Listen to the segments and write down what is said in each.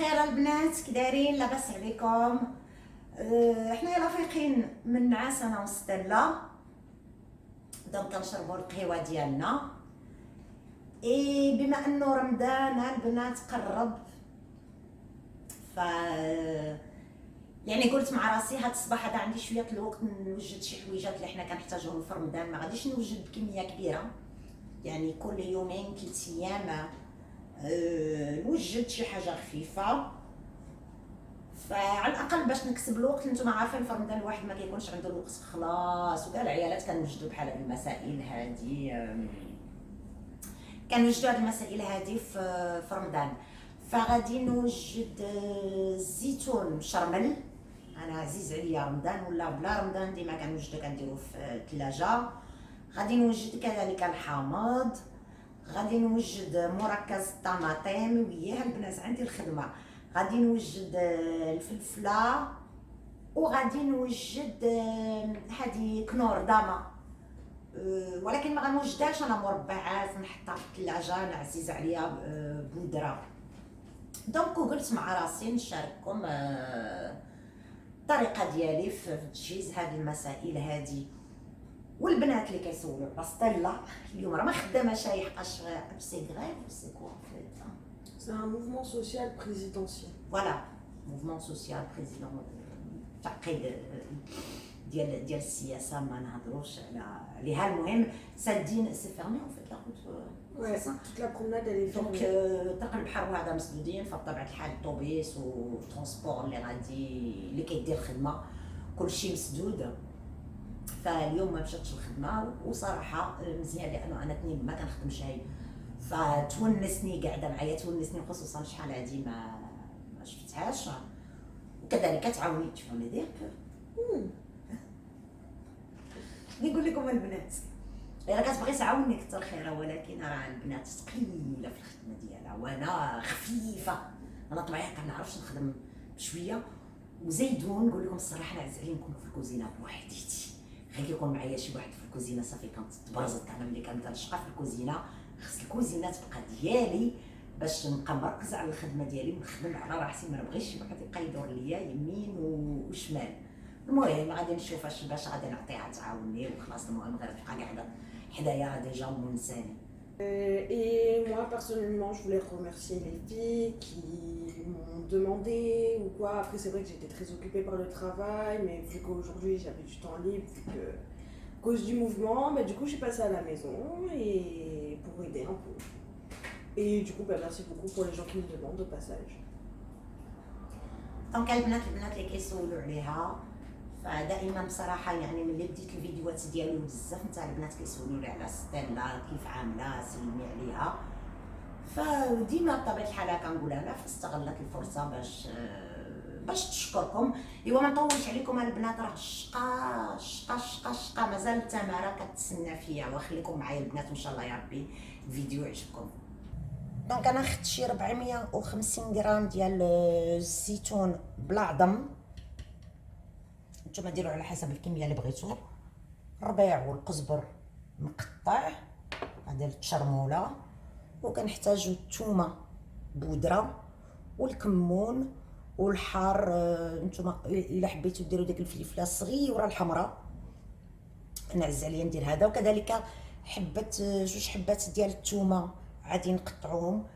بخير البنات، كي دايرين؟ لاباس عليكم؟ حنايا رافيقين من نعاس انا وستيلا، دونك كنشربوا القهوه ديالنا. بما انه رمضان البنات قرب، ف يعني قلت مع راسي هاد الصباح هذا عندي شويه الوقت نوجد شي حويجات اللي حنا كنحتاجوهم في رمضان. ما غاديش نوجد بكميه كبيره، يعني كل يومين 3 ايام نوجد شي حاجه خفيفه، فعلى الاقل باش نكسب الوقت. نتوما عارفين في رمضان الواحد ما كيكونش عنده الوقت خلاص، وكاع العيالات كنوجدوا بحال هاد المسائل هادي، كنوجدوا هاد المسائل هادي في رمضان. فغادي نوجد الزيتون مشرمل، انا عزيز عليا رمضان ولا بلا رمضان ديما كنوجدو كنديرو في الثلاجه. غادي نوجد كذلك الحامض، غادي نوجد مركز الطماطم، وياه البنات عندي الخدمه. غادي نوجد الفلفله، وغادي نوجد هذه كنور داما، ولكن ما غنوجدهاش انا مربعات نحطها في الثلاجه، انا عزيز عليا بودره. دونك قلت مع راسي نشارككم الطريقه ديالي في تجهيز هذه المسائل هذه. والبنات اللي كيسولوا على ستيلا اليوم راه ما خدامه شي حقاش سي غريف سي كوا فيت. C'est un mouvement social présidentiel. فوالا موفمون سوسيال بريزيدون، تعقيد ديال السياسه، ما نهضروش عليها. المهم سادين سي فيرمي اون فيت لا روت. Ouais, toute la promenade elle est دونك fermée. طريق البحر وهذا مسدودين، فبطبيعه الحال الطوبيس والترونسبور اللي كيدير الخدمه كلشي مسدود. فاليوم ما مشاتش الخدمه، وصراحه مزيان لانه انا تنين ما كنخدمش هاي، فتونسني قاعده معايا، تونسني خصوصا شحال هادي ما شفتهاش، وكذلك تعاوني تشوفوني ديك. نقول لكم البنات الا كتبغي تعاوني كثر خيرها، ولكن راه البنات ثقيله في الخدمه ديالها وانا خفيفه. انا طبيعي كنعرفش نخدم بشويه، وزيدون نقول لكم الصراحه انا عز عليا نكون في الكوزينه بوحديتي، غير كيكون معايا شي واحد في الكوزينه صافي كنتبرزط. انا ملي كنشقى في الكوزينه خص الكوزينه تبقى ديالي باش نبقى مركزه على الخدمه ديالي ونخدم على راسي، ما نبغيش شي واحد يبقى يدور ليا يمين وشمال. المهم غادي نشوف باش غادي نعطيها تعاوني وخلاص. المهم غير تبقى قاعده حدايا راه ديجا منساني. Et moi personnellement je voulais remercier les filles qui m'ont demandé ou quoi. Après c'est vrai que j'étais très occupée par le travail, mais vu qu'aujourd'hui j'avais du temps libre, vu que à cause du mouvement, bah, du coup je suis passée à la maison et pour aider un peu. Et du coup bah, merci beaucoup pour les gens qui me demandent au passage. دونك البنات اللي كيسولوا عليها، فدائما بصراحه يعني ملي بديت الفيديوهات ديالي بزاف نتاع البنات كيسولوا لي على ستيلا كيف عامله، سلمي عليها. فديما بطبيعه الحال كنقول انا فاستغلت الفرصه باش تشكركم. ايوا ما نطولش عليكم البنات، راه الشقا مازال التماره كتسنى فيا، وخليكم معايا البنات ان شاء الله يا ربي الفيديو يعجبكم. دونك انا خدت شي 450 غرام ديال الزيتون بلا عظم، نتوما ديروا على حسب الكميه اللي بغيتو. الربيع والقزبر مقطع، هذا التشرموله، وكنحتاجو الثومه بودره والكمون والحار. نتوما الا حبيتو ديروا ديك الفلفله الصغيره الحمراء، انا عز عليا ندير هذا. وكذلك جوج حبات ديال الثومه عادي نقطعوهم.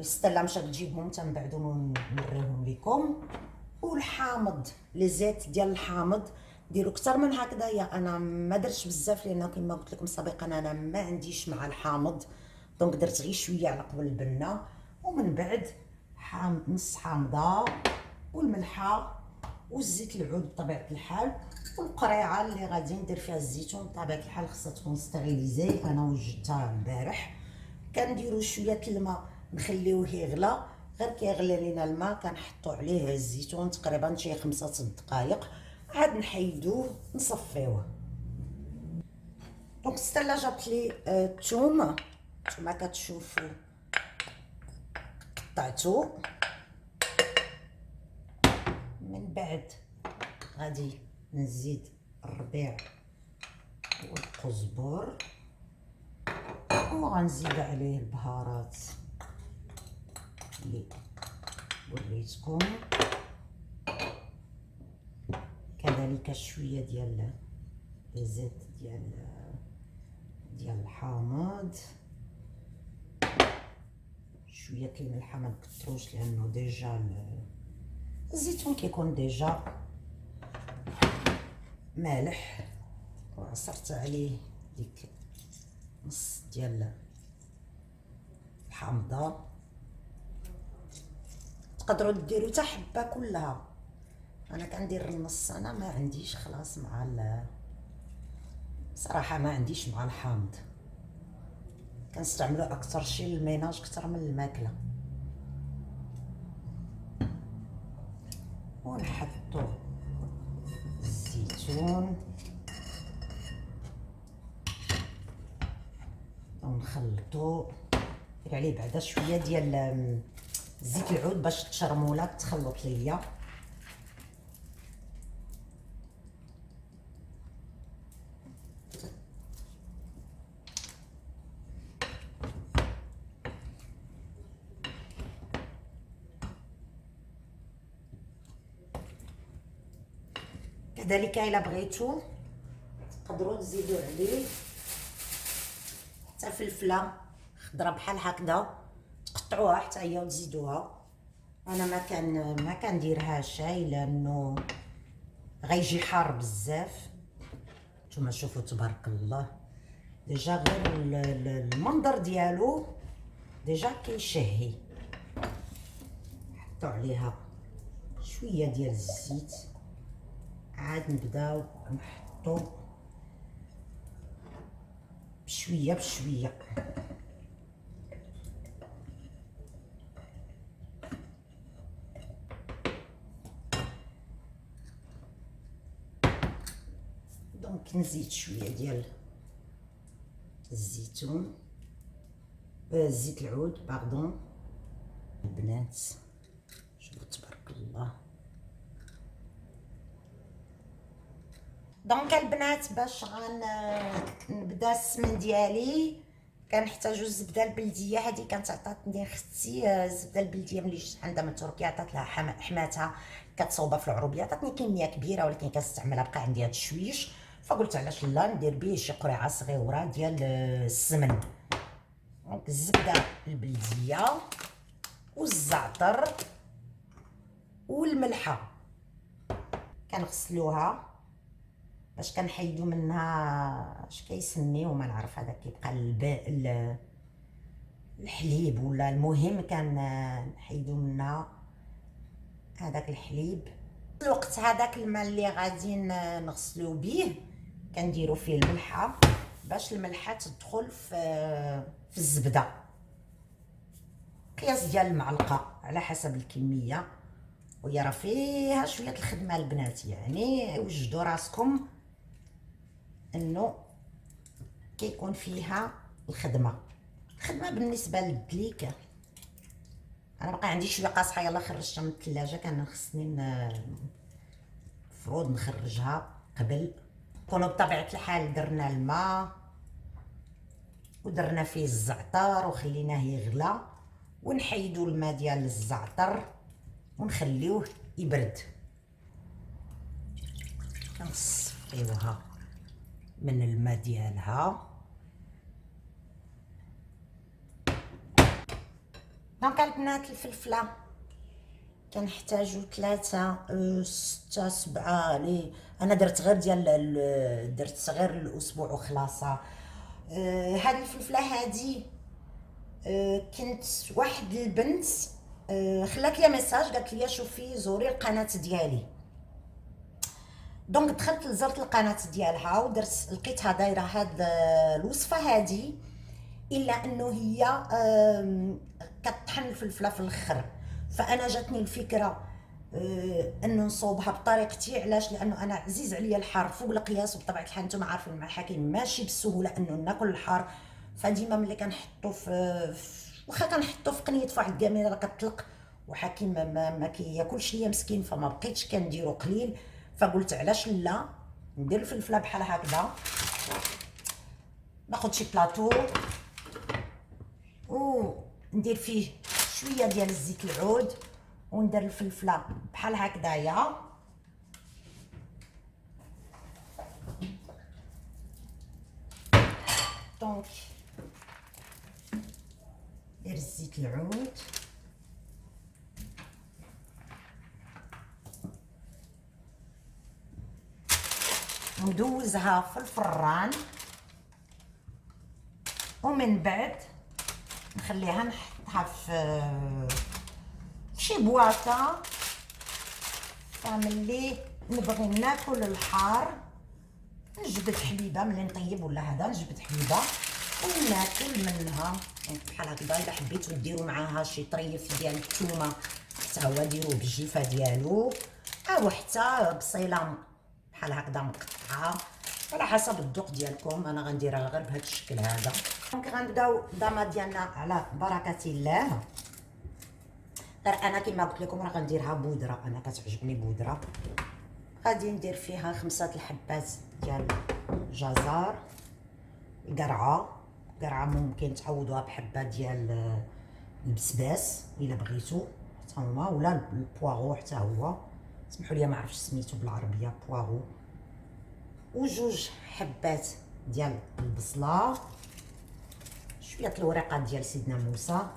ستيلا مشات تجيبهم حتى من بعد ونوريهم لكم. والحامض، لي زيت ديال الحامض ديروا اكثر من هكذايا، انا ما درتش بزاف لان كما قلت لكم سابقا انا ما عنديش مع الحامض، دونك درت غير شويه على قبل البنه. ومن بعد نص حامضه والملحه والزيت العود بطبيعه الحال، والقريعه اللي غادي ندير فيها الزيتون بطبيعه الحال خصها تكون ستيريليزي، انا وجدتها البارح. كنديروا شويه الماء نخليوه يغلى، غير كيغلي لينا الماء كنحطوا عليه الزيتون تقريبا شي 5 دقائق، عاد نحيدوه نصفيوه. دونك ستيلا جابت لي الثوم كما كتشوفوا قطعته. من بعد غادي نزيد الربيع والقزبر، وغنزيد عليه البهارات اللي وريت بغيتكم. كذلك شويه ديال الزيت ديال الحامض، شويه الملحه ما نكثروش لانه ديجا الزيتون كيكون ديجا مالح. وعصرت عليه ديك نص ديال الحامضه. تقدروا ديروا حتى حبه كلها، انا كندير النص. انا ما عنديش خلاص مع صراحه ما عنديش مع الحامض، كنستعملو اكثر شي للميناج اكثر من الماكله. ونحطو الزيتون ونخلطو. دير عليه بعدا شويه ديال زيت العود باش التشرموله تخلط ليا. كذلك الا بغيتو تقدروا تزيدوا عليه حتى فلفله خضره بحال هكذا، تقطعوها حتى هي وتزيدوها. انا ما كنديرهاش لانه غيجي حار بزاف. نتوما شوفوا تبارك الله، ديجا غير المنظر ديالو ديجا كيشهي. نحطوا عليها شويه ديال الزيت، عاد نبداو نحطو بشويه بشويه. دونك نزيد شويه ديال الزيتون، زيت العود باردون. البنات شوفوا تبارك الله. دونك البنات باش نبدا السمن ديالي كنحتاجو الزبده البلديه. هذه كانت عطاتني اختي الزبده البلديه ملي جيت عندها من تركيا، عطات لها حماتها كتصوبها في العروبيه، عطاتني كميه كبيره ولكن كنستعملها بقى عندي هاد الشويش، فقلت علاش لا ندير به شي قرعه صغيره ديال السمن. دونك الزبده البلديه والزعتر والملحه كنغسلوها باش كنحيدو منها اش كيسميو ما نعرف، هذا كيبقى الحليب ولا المهم كنحيدو منها هذاك الحليب. الوقت هذاك الماء اللي غادي نغسلو به كنديرو فيه الملحه باش الملحه تدخل في الزبده، قياس ديال المعلقه على حسب الكميه. وهي راه فيها شويه الخدمه البنات، يعني وجدوا راسكم انه كيكون فيها الخدمه بالنسبه للدليك. انا بقى عندي شويه قاصحه يلا خرجتها من الثلاجه، كان خصني المفروض نخرجها قبل. كونوا بطبيعه الحال درنا الماء ودرنا فيه الزعتر وخليناه يغلى، ونحيدوا الماء ديال الزعتر ونخليوه يبرد. كنصفيوها من الماء ديالها. دونك البنات الفلفله كنحتاجو 3 6 7 لي انا درت غير درت غير الاسبوع وخلاصه. هذه الفلفله هذه كنت واحد البنت خلات لي ميساج قالت لي شوفي زوري القناه ديالي. دونك دخلت زرت القناه ديالها ودرت لقيتها دايره هاد الوصفه هذه، الا انه هي كطحن الفلفله في الاخر. فانا جاتني الفكره انه نصوبها بطريقتي. علاش؟ لانه انا عزيز عليا الحار فوق القياس، وبطبيعه الحال نتوما عارفين مع الحكيم ماشي بسهوله انه ناكل الحار. فديما ملي كنحطو واخا كنحطو في قنيه في واحد الكاميره راه كتطلق، وحكيم ما كياكلش ليا مسكين، فما بقيتش كنديرو قليل. فقلت علاش لا ندير الفلفله بحال هكذا. ناخذ شي بلاطو وندير فيه شويه ديال الزيت العود وندير الفلفله بحال هكذايا. دونك ندير الزيت العود، ندوزها في الفران، ومن بعد نخليها نحطها في شي بواطه. فملي نبغي ناكل الحار نجبد حليبه، ملي نطيب ولا هذا نجبد حليبه وناكل منها بحال هكذا. الا حبيتو ديروا معاها شي طريف ديال الثومه حتى هو ديروه بالجيفه ديالو، او حتى بصيله بحال هكذا مقطعه على حسب الذوق ديالكم. انا غنديرها غير بهذا الشكل هذا. دونك غنبداو الضامه ديالنا على بركه الله. غير انا كما قلت لكم راه غنديرها بودره، انا كتعجبني بودره. غادي ندير فيها 5 الحبات ديال الجزر، القرعه ممكن تعوضوها بحبه ديال البسباس الا بغيتو حتى هما، ولا البواغو حتى هو، سمحوا لي ما عرفتش سميتو بالعربيه، بواغو. وجوج حبات ديال البصله، شويه الوريقات ديال سيدنا موسى.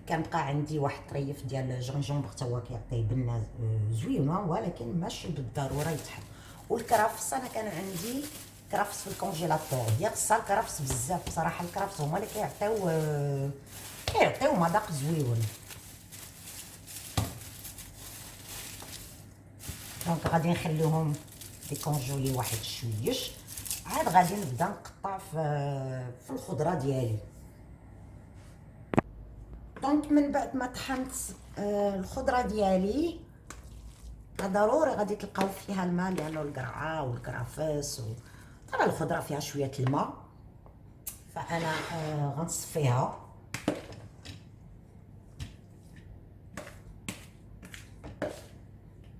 كنبقى عندي واحد الطريف ديال الجونجومبر حتى هو كيعطي بنه زوينه، ولكن ماشي بالضروره يتحط. والكرفس انا كان عندي كرفس في الكونجيلاتور، هي خصها الكرفس بزاف بصراحه. الكرفس هما اللي كيعطيو مذاق زويون. دونك غادي نخليهم يكونجولي واحد شويش، عاد غادي نبدا نقطع في الخضره ديالي. دونك من بعد ما طحنت الخضره ديالي ضروري غادي تلقاو فيها الماء، لانه القرعه والكرافس طبعا الخضره فيها شويه الماء. فانا غنصفيها،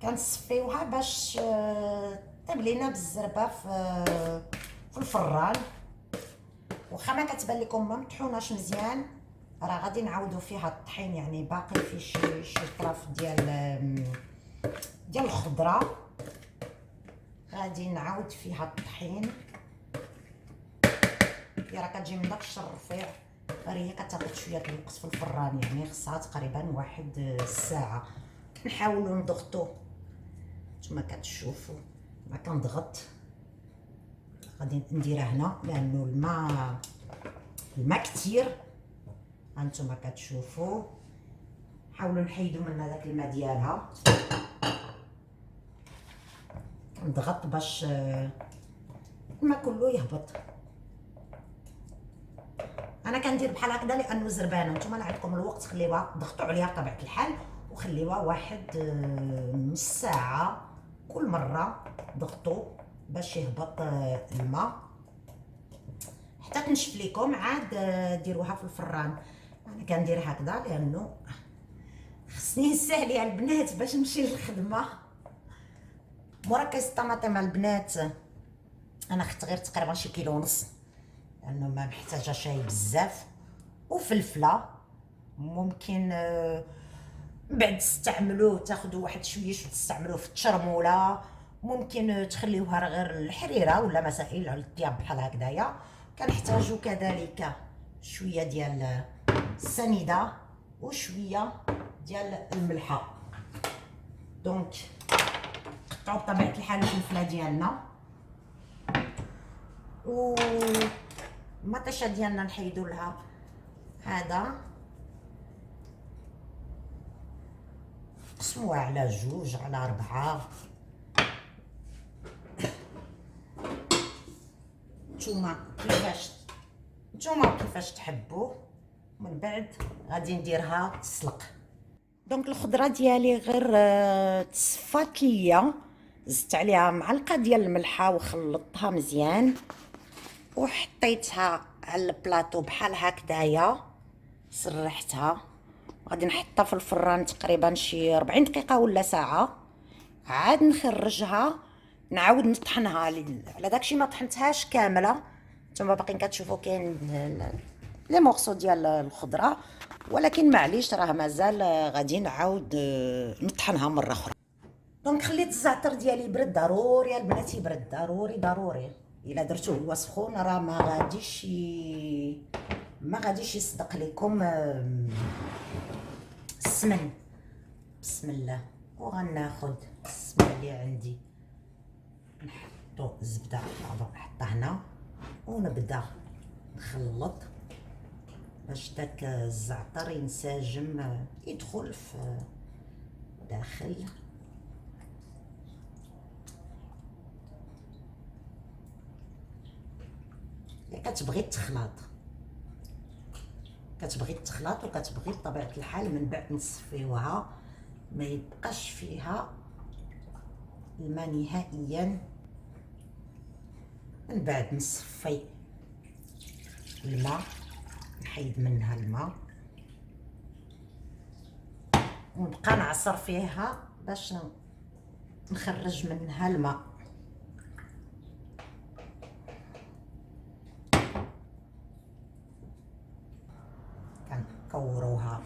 كنصفيوها باش طيب لينا بالزربه في الفران. واخا ما كتبان لكم ما مطحوناش مزيان، راه غادي نعاودو فيها الطحين، يعني باقي فيه شي طرف ديال الخضره، غادي نعاود فيها الطحين. هي راه كتجي من داك الشر الرفيع، غير هي كتاخد شويه الوقت في الفران، يعني خصها تقريبا واحد الساعه. كنحاولوا نضغطو نتوما كتشوفوا، ما كنضغط. غادي نديرها هنا لانه الماء كثير، هانتوما كتشوفوا. حاولوا نحيدوا منها داك الماء ديالها، نضغط باش الماء كله يهبط. انا كندير بحال هكذا لانه زربانه، نتوما اللي عندكم الوقت خليوها، ضغطوا عليها بطبيعه الحال وخليوها واحد نص ساعه كل مره، ضغطوا باش يهبط الماء حتى تنشف لكم. عاد ديروها في الفران. انا كندير هكذا لانه خصني نسهل على البنات باش نمشي للخدمه. مورا كيس الطماطم البنات انا خدت غير تقريبا شي كيلو ونص، لانه ما محتاجه شاي بزاف. وفلفله ممكن بعد تستعملوه تاخذوا واحد شويش وتستعملوه في التشرموله، ممكن تخليوها غير الحريره ولا مسائل على الطياب بحال هكذايا. كنحتاجوا كذلك شويه ديال السنيده وشويه ديال الملحه. دونك قطعوا بطبيعه الحال الفلفله ديالنا، و المطيشه ديالنا نحيدوا لها هذا، قسموها على 2 على 4. نتوما كيفاش تحبوا. من بعد غادي نديرها تسلق. دونك الخضره ديالي غير تصفات ليا، زدت عليها معلقه ديال الملحه وخلطتها مزيان وحطيتها على البلاطو بحال هكذايا، سرحتها. غادي نحطها في الفران تقريبا شي 40 دقيقه ولا ساعه. عاد نخرجها نعاود نطحنها على داكشي ما طحنتهاش كامله. نتوما باقيين كتشوفوا كاين لي مورسو ديال الخضره. ولكن معليش راه مازال غادي نعاود نطحنها مره اخرى. دونك خليت الزعتر ديالي يبرد ضروري البنات، يبرد ضروري. الا درتوه هو سخون راه ما غاديش يصدق لكم السمن. بسم الله. وغناخد السمن اللي عندي نحطو الزبده، نحطها هنا ونبدا نخلط باش داك الزعتر ينسجم يدخل في داخل. كتبغي تخلط وكتبغي بطبيعه الحال من بعد نصفيوها ما يبقاش فيها الماء نهائيا. من بعد نصفي الماء، نحيد منها الماء ونبقى نعصر فيها باش نخرج منها الماء. كنكوروها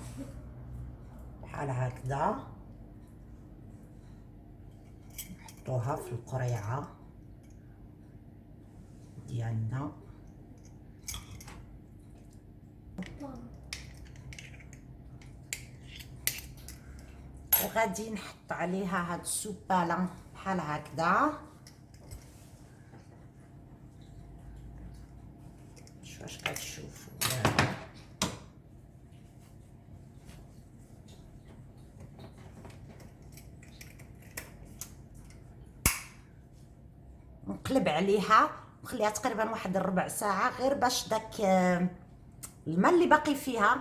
بحال هكذا، نحطوها في القريعه ديالنا. وغادي نحط عليها هاد السوباله بحال هكذا. واش كتشوفوا؟ نقلب عليها ونخليها تقريبا واحد الربع ساعه، غير باش داك الماء اللي باقي فيها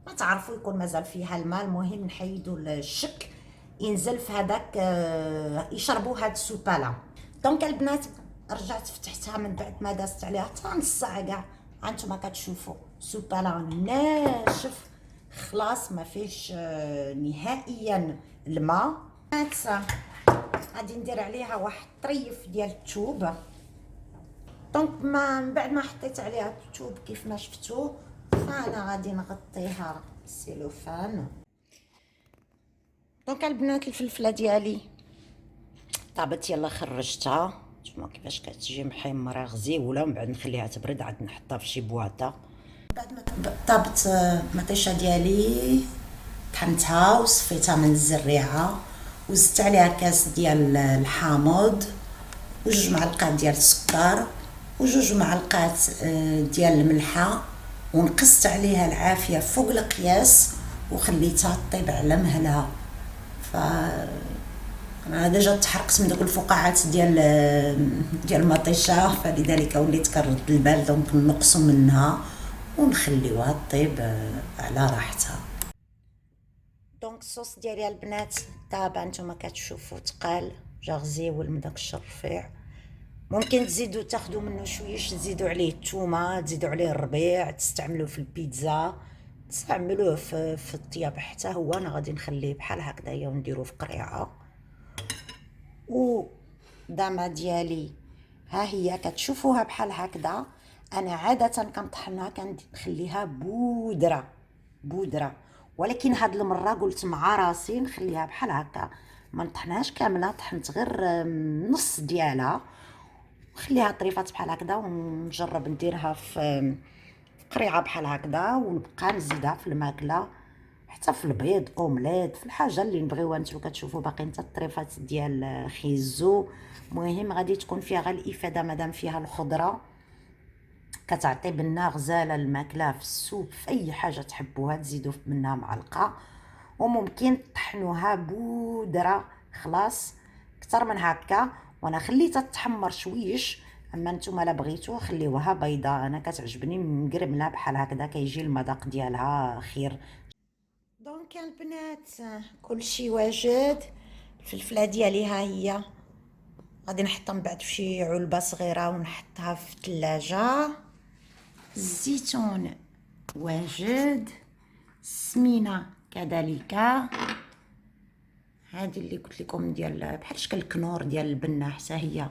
ما تعرفوا يكون مازال فيها الماء. المهم نحيدوا الشك ينزل في هذاك، يشربوا هاد السوباله. دونك البنات رجعت فتحتها من بعد ما دازت عليها حتى نص ساعه كاع. هانتوما كتشوفوا سوباله ناشف خلاص ما فيش نهائيا الماء. غادي ندير عليها واحد طريف ديال الثوب. دونك من بعد ما حطيت عليها الثوب كيف ما شفتوا، فانا غادي نغطيها بالسيلوفان. دونك البنات الفلفله ديالي طابت، يلا خرجتها. نتوما كيفاش كتجي محمره غزيوله. ومن بعد نخليها تبرد عاد نحطها في شي بواطه. بعد ما طابت المطيشه ديالي طحنتها وصفيتها من الزريعه، وزدت عليها كاس ديال الحامض وجوج معلقات ديال السكر وجوج معلقات ديال الملحه، ونقصت عليها العافيه فوق القياس وخليتها طيب على مهلها. ف انا ديجا تحرقت من دوك الفقاعات ديال المطيشه، فلذلك وليت كنرد البال. دونك نقصوا منها ونخليوها طيب على راحتها. دونك الصوص ديالي البنات طاب، نتوما كتشوفوا تقال جا غزيول من داك الرفيع. ممكن تزيدوا تاخذوا منه شويش، تزيدوا عليه الثومه، تزيدوا عليه الربيع، تستعملوه في البيتزا، تستعملوه في الطياب. حتى هو انا غادي نخليه بحال هكذايا ونديروه في قريعه. ودامه ديالي ها هي كتشوفوها بحال هكذا. انا عاده كنطحنها كنخليها بودره، ولكن هاد المره قلت مع راسي نخليها بحال هكا، ما نطحنهاش كامله، طحنت غير نص ديالها، خليها طريفات بحال هكذا ونجرب نديرها في قريعه بحال هكذا، ونبقى نزيدها في الماكله حتى في البيض اومليت في الحاجه اللي نبغيوها. نتو كتشوفوا باقيين حتى الطريفات ديال خيزو. مهم غادي تكون فيها غير الافاده مادام فيها الخضره، كتعطي بنا غزاله الماكله في السوب في اي حاجه تحبوها، تزيدوا منها معلقه. وممكن تطحنوها بودره خلاص اكثر من هكا. وانا خليتها تحمر شويش، اما نتوما لا بغيتو خليوها بيضاء. انا كتعجبني مقرمله بحال هكذا، كيجي المذاق ديالها خير. دونك البنات كلشي واجد. الفلفله ديالي ها هي، غادي نحطها من بعد في شي علبه صغيره ونحطها في الثلاجه. الزيتون واجد، السمينه كذلك، هذه اللي قلت لكم ديال بحال شكل الكنور ديال البنه حتى هي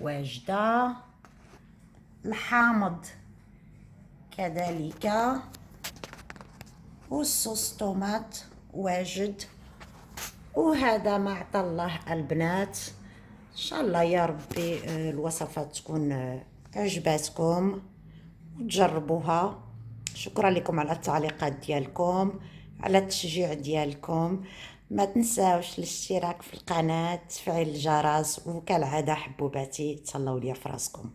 واجده، الحامض كذلك، والصوص طوماط واجد. وهذا ما عطى الله البنات. ان شاء الله يا ربي الوصفات تكون عجباتكم وتجربوها. شكرا لكم على التعليقات ديالكم، على التشجيع ديالكم. ما تنساوش الاشتراك في القناة، تفعيل الجرس، وكالعادة حبوباتي تهلاو ليا فراسكم.